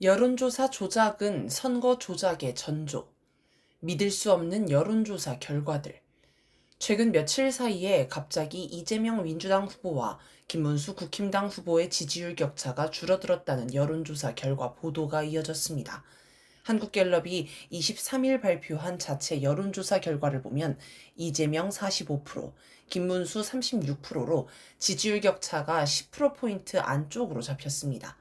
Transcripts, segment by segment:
여론조사 조작은 선거 조작의 전조. 믿을 수 없는 여론조사 결과들. 최근 며칠 사이에 갑자기 이재명 민주당 후보와 김문수 국힘당 후보의 지지율 격차가 줄어들었다는 여론조사 결과 보도가 이어졌습니다. 한국갤럽이 23일 발표한 자체 여론조사 결과를 보면 이재명 45%, 김문수 36%로 지지율 격차가 10%포인트 안쪽으로 잡혔습니다.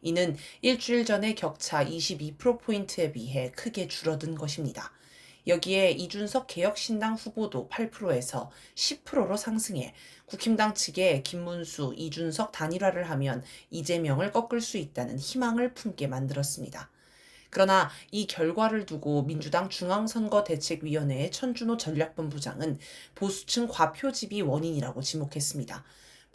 이는 일주일 전의 격차 22%포인트에 비해 크게 줄어든 것입니다. 여기에 이준석 개혁신당 후보도 8%에서 10%로 상승해 국힘당 측에 김문수, 이준석 단일화를 하면 이재명을 꺾을 수 있다는 희망을 품게 만들었습니다. 그러나 이 결과를 두고 민주당 중앙선거대책위원회의 천준호 전략본부장은 보수층 과표집이 원인이라고 지목했습니다.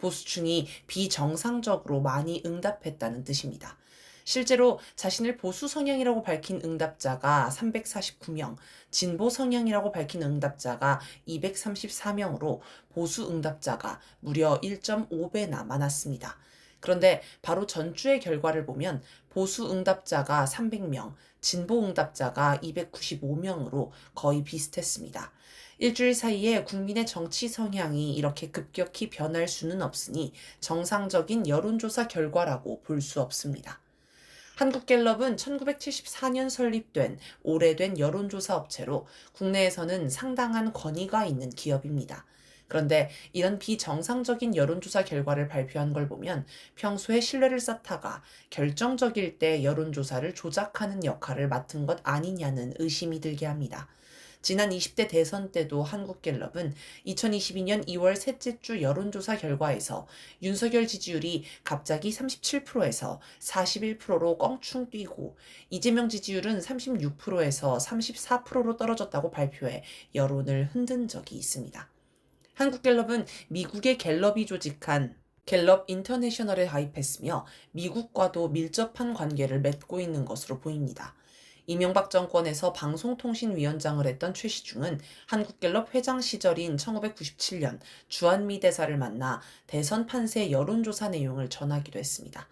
보수층이 비정상적으로 많이 응답했다는 뜻입니다. 실제로 자신을 보수 성향이라고 밝힌 응답자가 349명, 진보 성향이라고 밝힌 응답자가 234명으로 보수 응답자가 무려 1.5배나 많았습니다. 그런데 바로 전주의 결과를 보면 보수 응답자가 300명, 진보 응답자가 295명으로 거의 비슷했습니다. 일주일 사이에 국민의 정치 성향이 이렇게 급격히 변할 수는 없으니 정상적인 여론조사 결과라고 볼 수 없습니다. 한국갤럽은 1974년 설립된 오래된 여론조사 업체로 국내에서는 상당한 권위가 있는 기업입니다. 그런데 이런 비정상적인 여론조사 결과를 발표한 걸 보면 평소에 신뢰를 쌓다가 결정적일 때 여론조사를 조작하는 역할을 맡은 것 아니냐는 의심이 들게 합니다. 지난 20대 대선 때도 한국갤럽은 2022년 2월 셋째 주 여론조사 결과에서 윤석열 지지율이 갑자기 37%에서 41%로 껑충 뛰고 이재명 지지율은 36%에서 34%로 떨어졌다고 발표해 여론을 흔든 적이 있습니다. 한국갤럽은 미국의 갤럽이 조직한 갤럽 인터내셔널에 가입했으며 미국과도 밀접한 관계를 맺고 있는 것으로 보입니다. 이명박 정권에서 방송통신위원장을 했던 최시중은 한국갤럽 회장 시절인 1997년 주한미 대사를 만나 대선 판세 여론조사 내용을 전하기도 했습니다.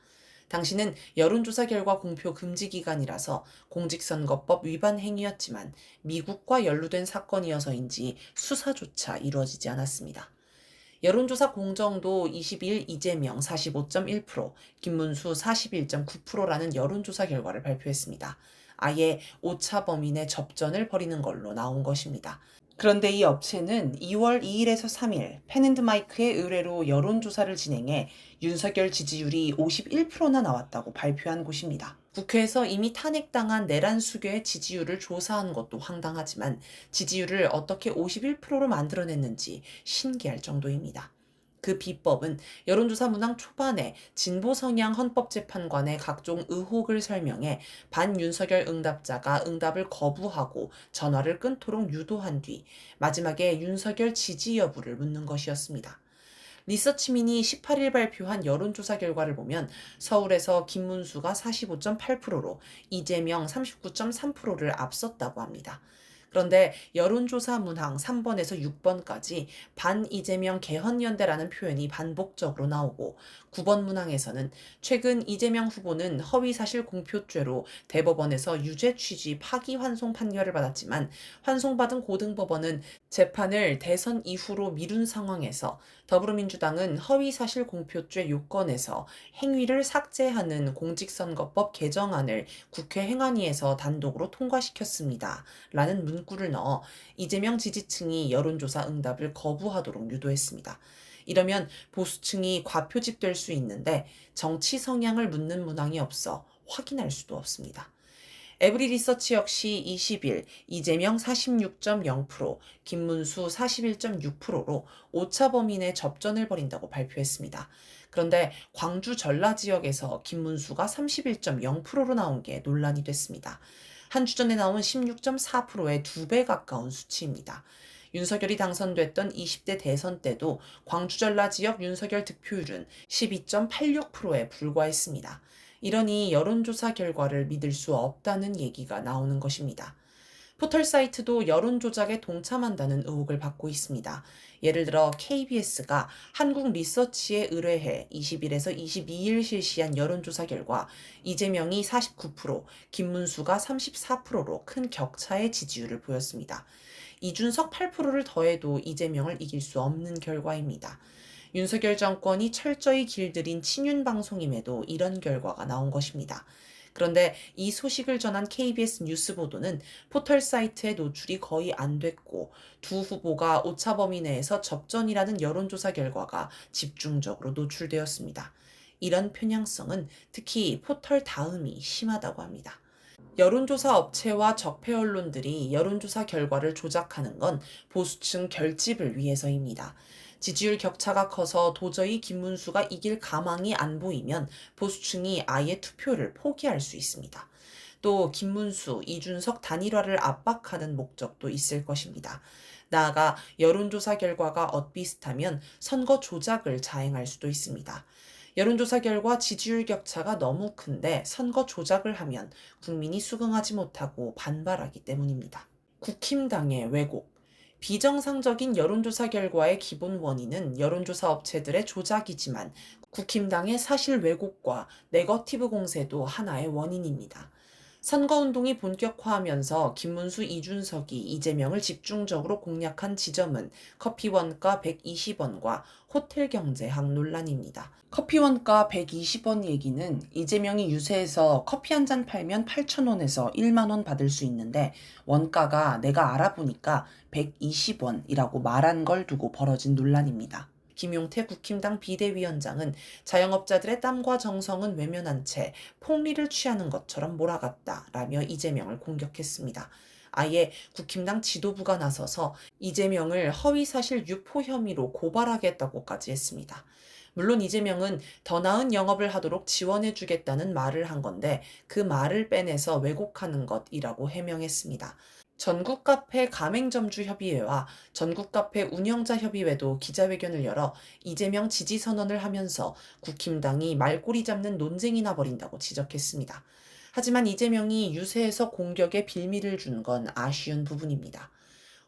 당시는 여론조사 결과 공표 금지 기간이라서 공직선거법 위반 행위였지만 미국과 연루된 사건이어서인지 수사조차 이루어지지 않았습니다. 여론조사 공정도 22일 이재명 45.1%, 김문수 41.9%라는 여론조사 결과를 발표했습니다. 아예 오차 범위 내 접전을 벌이는 걸로 나온 것입니다. 그런데 이 업체는 2월 2일에서 3일 펜앤드마이크의 의뢰로 여론조사를 진행해 윤석열 지지율이 51%나 나왔다고 발표한 곳입니다. 국회에서 이미 탄핵당한 내란 수교의 지지율을 조사한 것도 황당하지만 지지율을 어떻게 51%로 만들어냈는지 신기할 정도입니다. 그 비법은 여론조사 문항 초반에 진보 성향 헌법재판관의 각종 의혹을 설명해 반윤석열 응답자가 응답을 거부하고 전화를 끊도록 유도한 뒤 마지막에 윤석열 지지 여부를 묻는 것이었습니다. 리서치민이 18일 발표한 여론조사 결과를 보면 서울에서 김문수가 45.8%로 이재명 39.3%를 앞섰다고 합니다. 그런데 여론조사 문항 3번에서 6번까지 반이재명 개헌연대라는 표현이 반복적으로 나오고 9번 문항에서는 최근 이재명 후보는 허위사실 공표죄로 대법원에서 유죄 취지 파기환송 판결을 받았지만 환송받은 고등법원은 재판을 대선 이후로 미룬 상황에서 더불어민주당은 허위사실 공표죄 요건에서 행위를 삭제하는 공직선거법 개정안을 국회 행안위에서 단독으로 통과시켰습니다. 라는 문구를 넣어 이재명 지지층이 여론조사 응답을 거부하도록 유도했습니다. 이러면 보수층이 과표집될 수 있는데 정치 성향을 묻는 문항이 없어 확인할 수도 없습니다. 에브리 리서치 역시 20일 이재명 46.0%, 김문수 41.6%로 오차 범위 내 접전을 벌인다고 발표했습니다. 그런데 광주 전라 지역에서 김문수가 31.0%로 나온 게 논란이 됐습니다. 한 주 전에 나온 16.4%의 2배 가까운 수치입니다. 윤석열이 당선됐던 20대 대선 때도 광주 전라 지역 윤석열 득표율은 12.86%에 불과했습니다. 이러니 여론조사 결과를 믿을 수 없다는 얘기가 나오는 것입니다. 포털 사이트도 여론 조작에 동참한다는 의혹을 받고 있습니다. 예를 들어 KBS가 한국 리서치에 의뢰해 20일에서 22일 실시한 여론조사 결과 이재명이 49%, 김문수가 34%로 큰 격차의 지지율을 보였습니다. 이준석 8%를 더해도 이재명을 이길 수 없는 결과입니다. 윤석열 정권이 철저히 길들인 친윤 방송임에도 이런 결과가 나온 것입니다. 그런데 이 소식을 전한 KBS 뉴스 보도는 포털 사이트에 노출이 거의 안 됐고 두 후보가 오차 범위 내에서 접전이라는 여론조사 결과가 집중적으로 노출되었습니다. 이런 편향성은 특히 포털 다음이 심하다고 합니다. 여론조사 업체와 적폐 언론들이 여론조사 결과를 조작하는 건 보수층 결집을 위해서입니다. 지지율 격차가 커서 도저히 김문수가 이길 가망이 안 보이면 보수층이 아예 투표를 포기할 수 있습니다. 또 김문수, 이준석 단일화를 압박하는 목적도 있을 것입니다. 나아가 여론조사 결과가 엇비슷하면 선거 조작을 자행할 수도 있습니다. 여론조사 결과 지지율 격차가 너무 큰데 선거 조작을 하면 국민이 수긍하지 못하고 반발하기 때문입니다. 국힘당의 왜곡. 비정상적인 여론조사 결과의 기본 원인은 여론조사 업체들의 조작이지만 국힘당의 사실 왜곡과 네거티브 공세도 하나의 원인입니다. 선거운동이 본격화하면서 김문수, 이준석이 이재명을 집중적으로 공략한 지점은 커피 원가 120원과 호텔 경제학 논란입니다. 커피 원가 120원 얘기는 이재명이 유세에서 커피 한 잔 팔면 8,000원에서 1만 원 받을 수 있는데 원가가 내가 알아보니까 120원이라고 말한 걸 두고 벌어진 논란입니다. 김용태 국힘당 비대위원장은 자영업자들의 땀과 정성은 외면한 채 폭리를 취하는 것처럼 몰아갔다라며 이재명을 공격했습니다. 아예 국힘당 지도부가 나서서 이재명을 허위사실 유포 혐의로 고발하겠다고까지 했습니다. 물론 이재명은 더 나은 영업을 하도록 지원해주겠다는 말을 한 건데 그 말을 빼내서 왜곡하는 것이라고 해명했습니다. 전국카페 가맹점주협의회와 전국카페 운영자협의회도 기자회견을 열어 이재명 지지 선언을 하면서 국힘당이 말꼬리 잡는 논쟁이나 벌인다고 지적했습니다. 하지만 이재명이 유세에서 공격에 빌미를 준 건 아쉬운 부분입니다.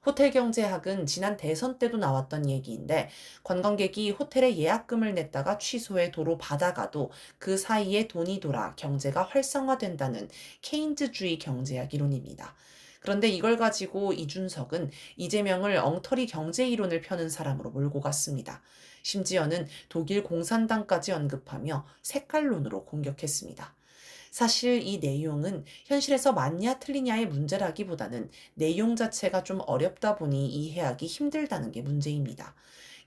호텔 경제학은 지난 대선 때도 나왔던 얘기인데 관광객이 호텔에 예약금을 냈다가 취소해 도로 받아가도 그 사이에 돈이 돌아 경제가 활성화된다는 케인즈주의 경제학 이론입니다. 그런데 이걸 가지고 이준석은 이재명을 엉터리 경제 이론을 펴는 사람으로 몰고 갔습니다. 심지어는 독일 공산당까지 언급하며 색깔론으로 공격했습니다. 사실 이 내용은 현실에서 맞냐 틀리냐의 문제라기보다는 내용 자체가 좀 어렵다 보니 이해하기 힘들다는 게 문제입니다.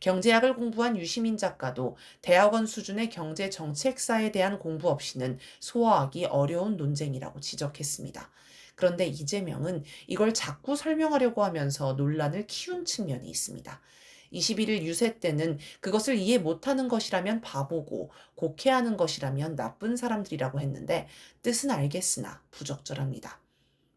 경제학을 공부한 유시민 작가도 대학원 수준의 경제 정책사에 대한 공부 없이는 소화하기 어려운 논쟁이라고 지적했습니다. 그런데 이재명은 이걸 자꾸 설명하려고 하면서 논란을 키운 측면이 있습니다. 21일 유세 때는 그것을 이해 못하는 것이라면 바보고 곡해하는 것이라면 나쁜 사람들이라고 했는데 뜻은 알겠으나 부적절합니다.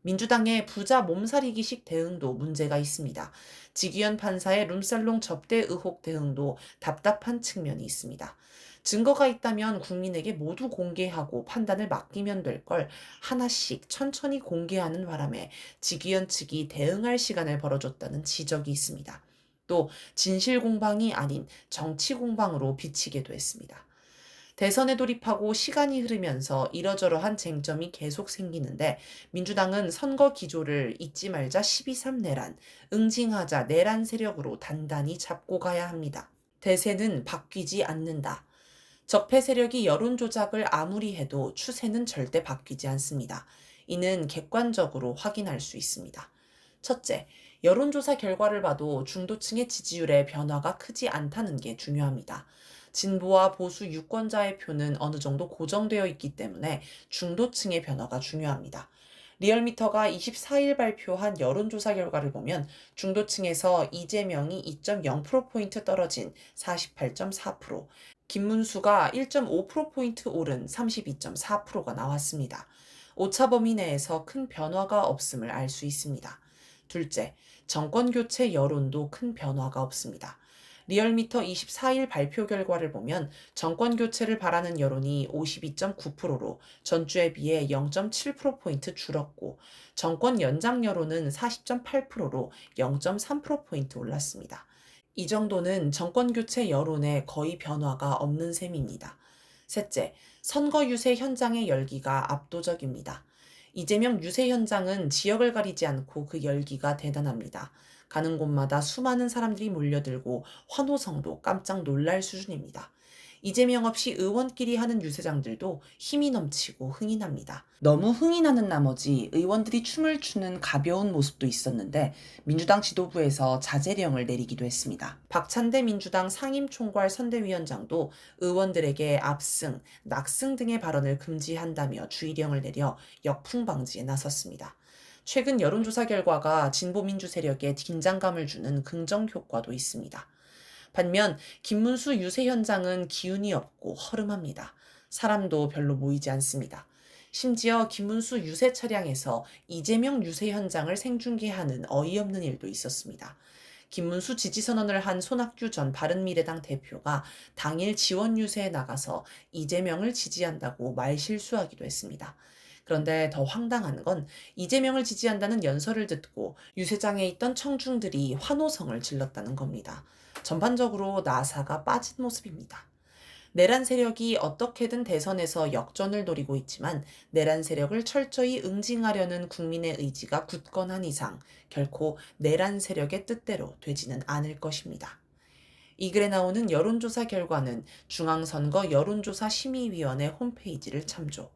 민주당의 부자 몸살이기식 대응도 문제가 있습니다. 지기현 판사의 룸살롱 접대 의혹 대응도 답답한 측면이 있습니다. 증거가 있다면 국민에게 모두 공개하고 판단을 맡기면 될 걸 하나씩 천천히 공개하는 바람에 지기현 측이 대응할 시간을 벌어줬다는 지적이 있습니다. 또 진실 공방이 아닌 정치 공방으로 비치게도 했습니다. 대선에 돌입하고 시간이 흐르면서 이러저러한 쟁점이 계속 생기는데 민주당은 선거 기조를 잊지 말자 12.3 내란, 응징하자 내란 세력으로 단단히 잡고 가야 합니다. 대세는 바뀌지 않는다. 적폐 세력이 여론 조작을 아무리 해도 추세는 절대 바뀌지 않습니다. 이는 객관적으로 확인할 수 있습니다. 첫째, 여론조사 결과를 봐도 중도층의 지지율에 변화가 크지 않다는 게 중요합니다. 진보와 보수 유권자의 표는 어느 정도 고정되어 있기 때문에 중도층의 변화가 중요합니다. 리얼미터가 24일 발표한 여론조사 결과를 보면 중도층에서 이재명이 2.0%포인트 떨어진 48.4%, 김문수가 1.5%포인트 오른 32.4%가 나왔습니다. 오차 범위 내에서 큰 변화가 없음을 알 수 있습니다. 둘째, 정권 교체 여론도 큰 변화가 없습니다. 리얼미터 24일 발표 결과를 보면 정권 교체를 바라는 여론이 52.9%로 전주에 비해 0.7%포인트 줄었고 정권 연장 여론은 40.8%로 0.3%포인트 올랐습니다. 이 정도는 정권 교체 여론에 거의 변화가 없는 셈입니다. 셋째, 선거 유세 현장의 열기가 압도적입니다. 이재명 유세 현장은 지역을 가리지 않고 그 열기가 대단합니다. 가는 곳마다 수많은 사람들이 몰려들고 환호성도 깜짝 놀랄 수준입니다. 이재명 없이 의원끼리 하는 유세장들도 힘이 넘치고 흥이 납니다. 너무 흥이 나는 나머지 의원들이 춤을 추는 가벼운 모습도 있었는데 민주당 지도부에서 자제령을 내리기도 했습니다. 박찬대 민주당 상임총괄 선대위원장도 의원들에게 압승, 낙승 등의 발언을 금지한다며 주의령을 내려 역풍 방지에 나섰습니다. 최근 여론조사 결과가 진보민주 세력에 긴장감을 주는 긍정 효과도 있습니다. 반면 김문수 유세 현장은 기운이 없고 허름합니다. 사람도 별로 모이지 않습니다. 심지어 김문수 유세 차량에서 이재명 유세 현장을 생중계하는 어이없는 일도 있었습니다. 김문수 지지 선언을 한 손학규 전 바른미래당 대표가 당일 지원 유세에 나가서 이재명을 지지한다고 말실수하기도 했습니다. 그런데 더 황당한 건 이재명을 지지한다는 연설을 듣고 유세장에 있던 청중들이 환호성을 질렀다는 겁니다. 전반적으로 나사가 빠진 모습입니다. 내란 세력이 어떻게든 대선에서 역전을 노리고 있지만 내란 세력을 철저히 응징하려는 국민의 의지가 굳건한 이상 결코 내란 세력의 뜻대로 되지는 않을 것입니다. 이 글에 나오는 여론조사 결과는 중앙선거 여론조사 심의위원회 홈페이지를 참조.